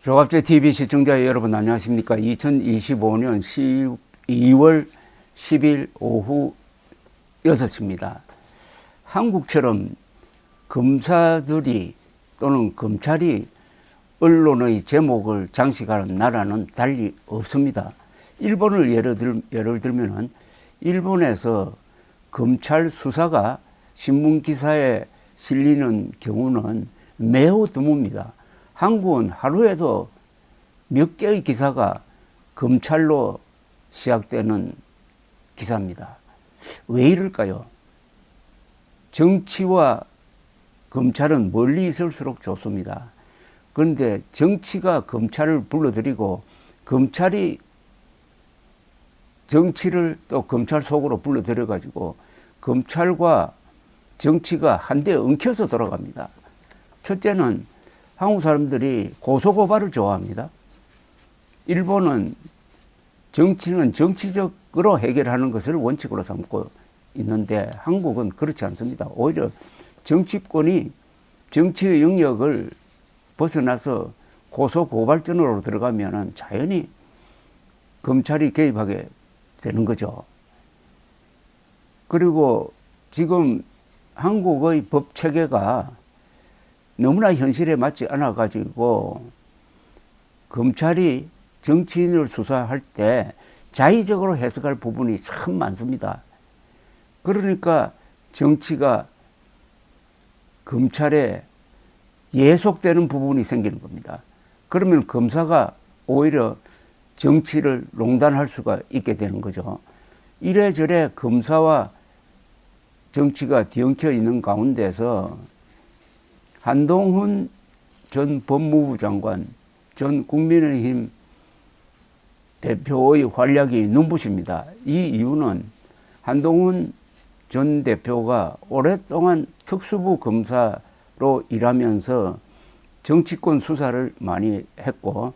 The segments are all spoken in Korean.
조갑제 TV 시청자 여러분 안녕하십니까? 2025년 2월 10일 오후 6시입니다. 한국처럼 검사들이 또는 검찰이 언론의 제목을 장식하는 나라는 달리 없습니다. 일본을 예를 들면 일본에서 검찰 수사가 신문 기사에 실리는 경우는 매우 드뭅니다. 한국은 하루에도 몇 개의 기사가 검찰로 시작되는 기사입니다. 왜 이럴까요? 정치와 검찰은 멀리 있을수록 좋습니다. 그런데 정치가 검찰을 불러들이고 검찰이 정치를 또 검찰 속으로 불러들여 가지고 검찰과 정치가 한데 엉켜서 돌아갑니다. 첫째는 한국 사람들이 고소고발을 좋아합니다. 일본은 정치는 정치적으로 해결하는 것을 원칙으로 삼고 있는데 한국은 그렇지 않습니다. 오히려 정치권이 정치의 영역을 벗어나서 고소고발전으로 들어가면 자연히 검찰이 개입하게 되는 거죠. 그리고 지금 한국의 법 체계가 너무나 현실에 맞지 않아 가지고 검찰이 정치인을 수사할 때 자의적으로 해석할 부분이 참 많습니다. 그러니까 정치가 검찰에 예속되는 부분이 생기는 겁니다. 그러면 검사가 오히려 정치를 농단할 수가 있게 되는 거죠. 이래저래 검사와 정치가 뒤엉켜 있는 가운데서 한동훈 전 법무부 장관, 전 국민의힘 대표의 활약이 눈부십니다. 이 이유는 한동훈 전 대표가 오랫동안 특수부 검사로 일하면서 정치권 수사를 많이 했고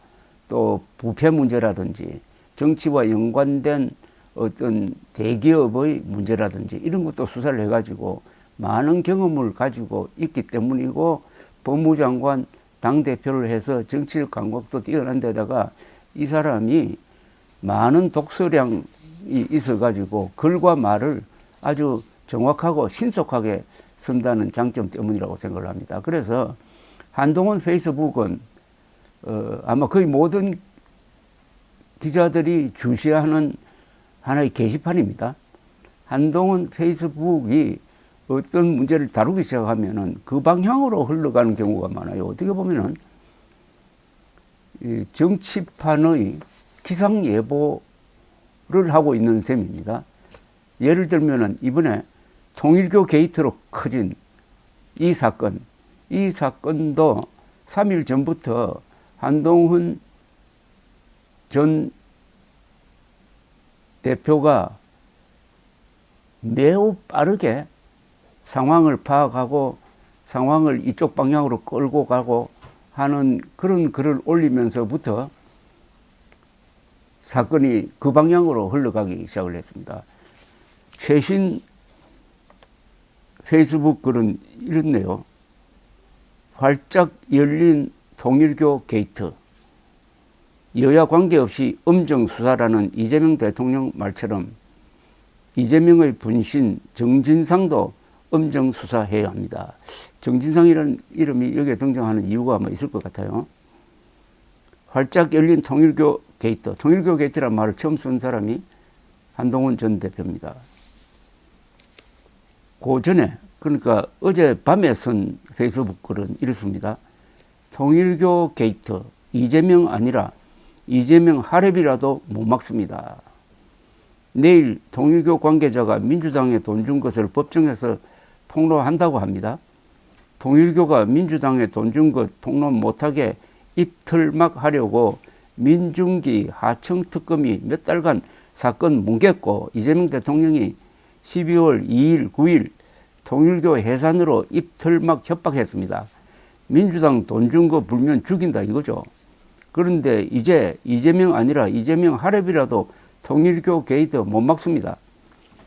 또 부패 문제라든지 정치와 연관된 어떤 대기업의 문제라든지 이런 것도 수사를 해가지고 많은 경험을 가지고 있기 때문이고 법무장관 당대표를 해서 정치적 감각도 뛰어난 데다가 이 사람이 많은 독서량이 있어가지고 글과 말을 아주 정확하고 신속하게 쓴다는 장점 때문이라고 생각을 합니다. 그래서 한동훈 페이스북은 아마 거의 모든 기자들이 주시하는 하나의 게시판입니다. 한동훈 페이스북이 어떤 문제를 다루기 시작하면은 그 방향으로 흘러가는 경우가 많아요. 어떻게 보면은 이 정치판의 기상예보를 하고 있는 셈입니다. 예를 들면은 이번에 통일교 게이트로 커진 이 사건도 3일 전부터 한동훈 전 대표가 매우 빠르게 상황을 파악하고 상황을 이쪽 방향으로 끌고 가고 하는 그런 글을 올리면서부터 사건이 그 방향으로 흘러가기 시작을 했습니다. 최신 페이스북 글은 이렇네요. 활짝 열린 통일교 게이트. 여야 관계없이 엄정 수사라는 이재명 대통령 말처럼 이재명의 분신 정진상도 엄정 수사해야 합니다. 정진상이라는 이름이 여기에 등장하는 이유가 아마 있을 것 같아요. 활짝 열린 통일교 게이트. 통일교 게이트라는 말을 처음 쓴 사람이 한동훈 전 대표입니다. 그 전에 그러니까 어젯밤에 쓴 페이스북 글은 이렇습니다. 통일교 게이트. 이재명 아니라 이재명 하랩이라도 못 막습니다. 내일 통일교 관계자가 민주당에 돈 준 것을 법정에서 폭로한다고 합니다. 통일교가 민주당에 돈 준 것 폭로 못하게 입틀막 하려고 민중기 하청 특검이 몇 달간 사건 뭉갰고 이재명 대통령이 12월 2일, 9일 통일교 해산으로 입틀막 협박했습니다. 민주당 돈 준 거 불면 죽인다 이거죠. 그런데 이제 이재명 아니라 이재명 하랩이라도 통일교 게이트 못 막습니다.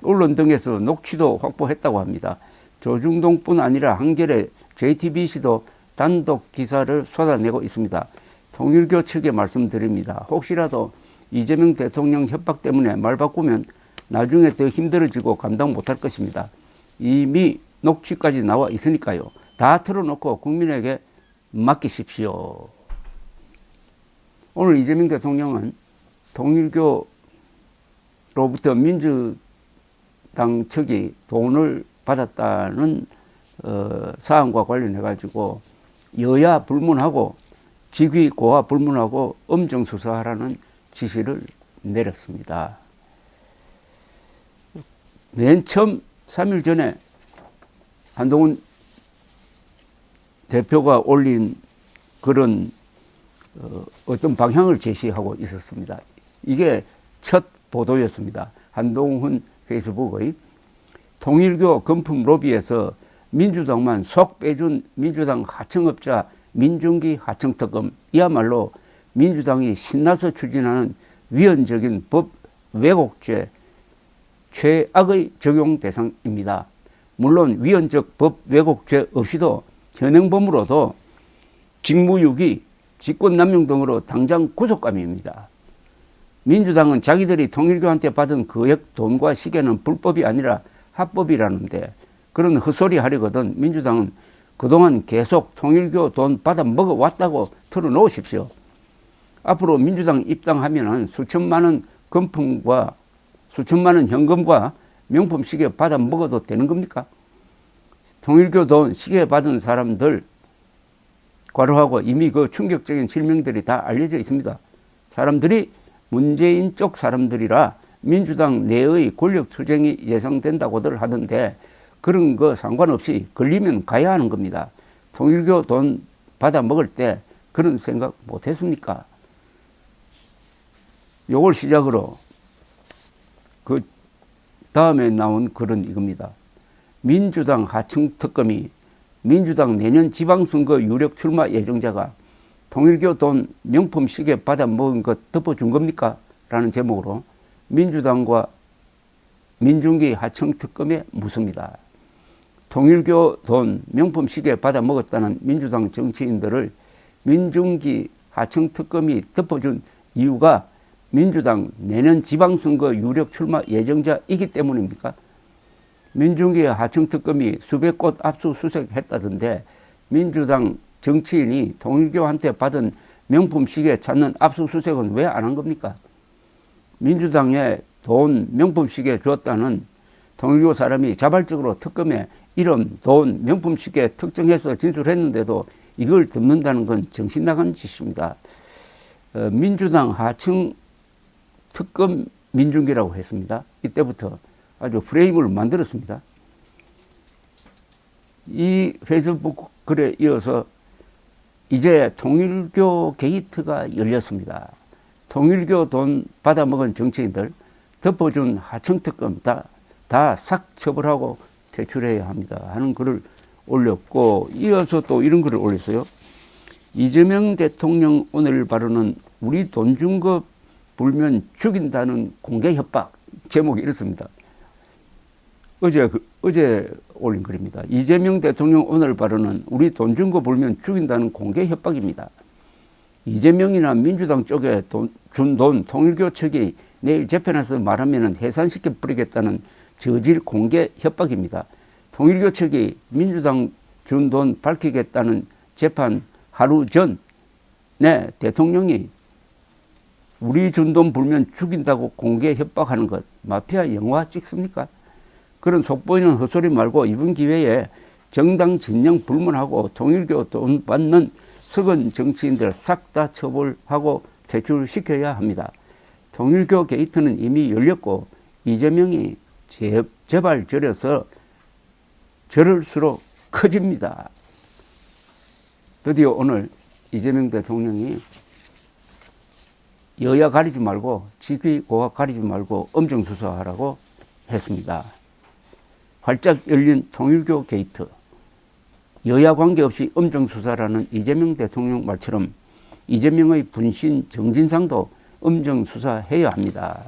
언론 등에서 녹취도 확보했다고 합니다. 조중동뿐 아니라 한겨레 JTBC도 단독 기사를 쏟아내고 있습니다. 통일교 측에 말씀드립니다. 혹시라도 이재명 대통령 협박 때문에 말 바꾸면 나중에 더 힘들어지고 감당 못할 것입니다. 이미 녹취까지 나와 있으니까요. 다 틀어놓고 국민에게 맡기십시오. 오늘 이재명 대통령은 통일교로부터 민주당 측이 돈을 받았다는 사안과 관련해 가지고 여야 불문하고 직위 고하 불문하고 엄정 수사하라는 지시를 내렸습니다. 맨 처음 3일 전에 한동훈 대표가 올린 그런 어떤 방향을 제시하고 있었습니다. 이게 첫 보도였습니다. 한동훈 페이스북의 통일교 금품 로비에서 민주당만 속 빼준 민주당 하청업자 민중기 하청특검, 이야말로 민주당이 신나서 추진하는 위헌적인 법 왜곡죄 최악의 적용 대상입니다. 물론 위헌적 법 왜곡죄 없이도 현행범으로도 직무유기, 직권남용 등으로 당장 구속감입니다. 민주당은 자기들이 통일교한테 받은 거액 돈과 시계는 불법이 아니라 합법이라는데 그런 헛소리 하려거든 민주당은 그동안 계속 통일교 돈 받아 먹어왔다고 털어놓으십시오. 앞으로 민주당 입당하면 수천만 원 금품과 수천만 원 현금과 명품 시계 받아 먹어도 되는 겁니까? 통일교 돈 시계 받은 사람들 과로하고 이미 그 충격적인 실명들이 다 알려져 있습니다. 사람들이 문재인 쪽 사람들이라 민주당 내의 권력 투쟁이 예상된다고들 하던데 그런 거 상관없이 걸리면 가야 하는 겁니다. 통일교 돈 받아 먹을 때 그런 생각 못 했습니까? 요걸 시작으로 그 다음에 나온 글은 이겁니다. 민주당 하청 특검이 민주당 내년 지방선거 유력 출마 예정자가 통일교 돈 명품 시계 받아 먹은 것 덮어준 겁니까? 라는 제목으로 민주당과 민중기 하청 특검에 묻습니다. 통일교 돈 명품 시계 받아 먹었다는 민주당 정치인들을 민중기 하청 특검이 덮어준 이유가 민주당 내년 지방선거 유력 출마 예정자이기 때문입니까? 민중기 하청 특검이 수백 곳 압수수색했다던데 민주당 정치인이 통일교한테 받은 명품 시계 찾는 압수수색은 왜 안 한 겁니까? 민주당에 돈 명품 시계 줬다는 통일교 사람이 자발적으로 특검에 이름, 돈, 명품 시계 특정해서 진술했는데도 이걸 덮는다는 건 정신 나간 짓입니다. 민주당 하청 특검 민중기라고 했습니다. 이때부터 아주 프레임을 만들었습니다. 이 페이스북 글에 이어서 이제 통일교 게이트가 열렸습니다. 통일교 돈 받아먹은 정치인들 덮어준 하청특검 다 싹 처벌하고 퇴출해야 합니다 하는 글을 올렸고 이어서 또 이런 글을 올렸어요. 이재명 대통령 오늘 발언은 우리 돈 준 거 불면 죽인다는 공개 협박. 제목이 이렇습니다. 어제 올린 글입니다. 이재명 대통령 오늘 발언은 우리 돈 준 거 불면 죽인다는 공개 협박입니다. 이재명이나 민주당 쪽에 준 돈 통일교 측이 내일 재판에서 말하면 해산시켜 버리겠다는 저질 공개 협박입니다. 통일교 측이 민주당 준 돈 밝히겠다는 재판 하루 전에 대통령이 우리 준 돈 불면 죽인다고 공개 협박하는 것 마피아 영화 찍습니까? 그런 속보이는 헛소리 말고 이번 기회에 정당 진영 불문하고 통일교 돈 받는 석은 정치인들 싹 다 처벌하고 퇴출시켜야 합니다. 통일교 게이트는 이미 열렸고 이재명이 제발 저려서 저럴수록 커집니다. 드디어 오늘 이재명 대통령이 여야 가리지 말고 직위 고하 가리지 말고 엄정 수사하라고 했습니다. 활짝 열린 통일교 게이트. 여야 관계없이 엄정 수사라는 이재명 대통령 말처럼 이재명의 분신 정진상도 엄정 수사해야 합니다.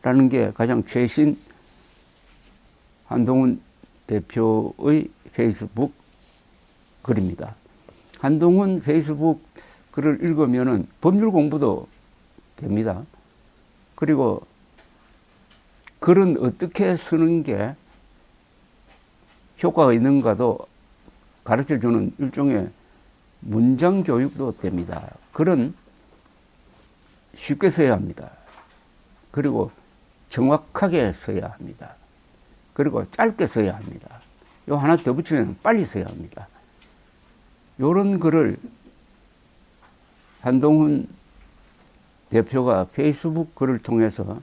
라는 게 가장 최신 한동훈 대표의 페이스북 글입니다. 한동훈 페이스북 글을 읽으면은 법률 공부도 됩니다. 그리고 글은 어떻게 쓰는 게 효과가 있는가도 가르쳐 주는 일종의 문장 교육도 됩니다. 글은 쉽게 써야 합니다. 그리고 정확하게 써야 합니다. 그리고 짧게 써야 합니다. 요 하나 더 붙이면 빨리 써야 합니다. 요런 글을 한동훈 대표가 페이스북 글을 통해서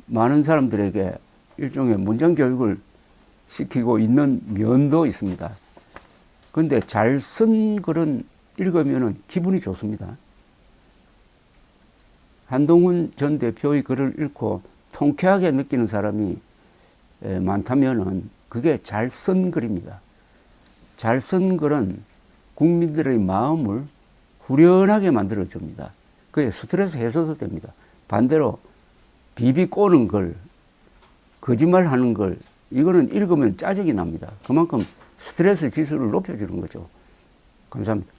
많은 사람들에게 일종의 문장 교육을 시키고 있는 면도 있습니다. 그런데 잘 쓴 글은 읽으면 기분이 좋습니다. 한동훈 전 대표의 글을 읽고 통쾌하게 느끼는 사람이 많다면 그게 잘 쓴 글입니다. 잘 쓴 글은 국민들의 마음을 후련하게 만들어줍니다. 그게 스트레스 해소도 됩니다. 반대로 비비 꼬는 글, 거짓말하는 글, 이거는 읽으면 짜증이 납니다. 그만큼 스트레스 지수를 높여주는 거죠. 감사합니다.